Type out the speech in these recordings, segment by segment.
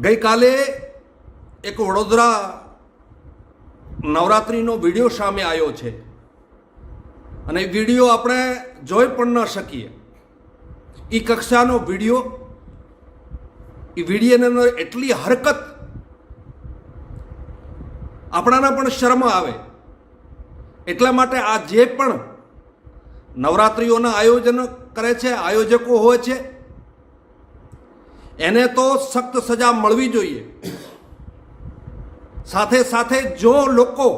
ગઈકાલે એક વડોદરા નવરાત્રિનો વિડીયો સામે આવ્યો છે અને એ વિડીયો આપણે જોઈ પણ ન શકીએ. એ કક્ષાનો વિડીયો, એ વિડીયોની અંદર એટલી હરકત આપણાને પણ શરમ આવે. એટલા માટે આ જે પણ નવરાત્રિઓના આયોજન કરે છે, આયોજકો હોય છે, એને તો સખ્ત સજા મળવી જોઈએ. સાથે સાથે જો લોકો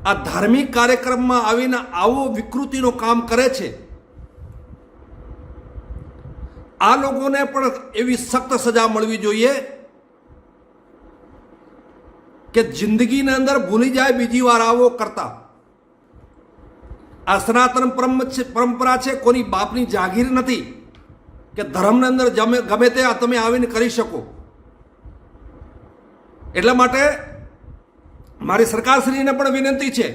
આ ધાર્મિક કાર્યક્રમમાં આવીને આવો વિકૃતિનું કામ કરે છે, આ લોકોને પણ એવી સખ્ત સજા મળવી જોઈએ કે જિંદગીની અંદર ભૂલી જાય બીજી વાર આવો કરતા. આ સનાતન પરંપરા છે, કોની બાપની જાગીર નથી કે ધર્મની અંદર ગમે તે તમે આવીને કરી શકો. એટલા માટે મારી સરકારશ્રીને પણ વિનંતી છે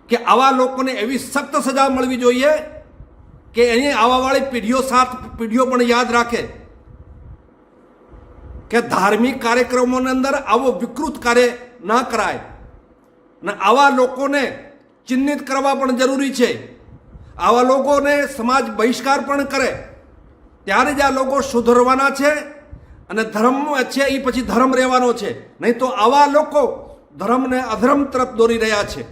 કે આવા લોકોને એવી સખ્ત સજા મળવી જોઈએ કે એની આવવાવાળી પેઢીઓ પણ યાદ રાખે કે ધાર્મિક કાર્યક્રમોની અંદર આવો વિકૃત કાર્ય ના કરાય. અને આવા લોકોને ચિહ્નિત કરવા પણ જરૂરી છે. આવા લોકોને સમાજ બહિષ્કાર પણ કરે ત્યારે જ આ લોકો સુધરવાના છે અને ધર્મ છે એ પછી ધર્મ રહેવાનો છે. નહીં તો આવા લોકો ધર્મને અધર્મ તરફ દોરી રહ્યા છે.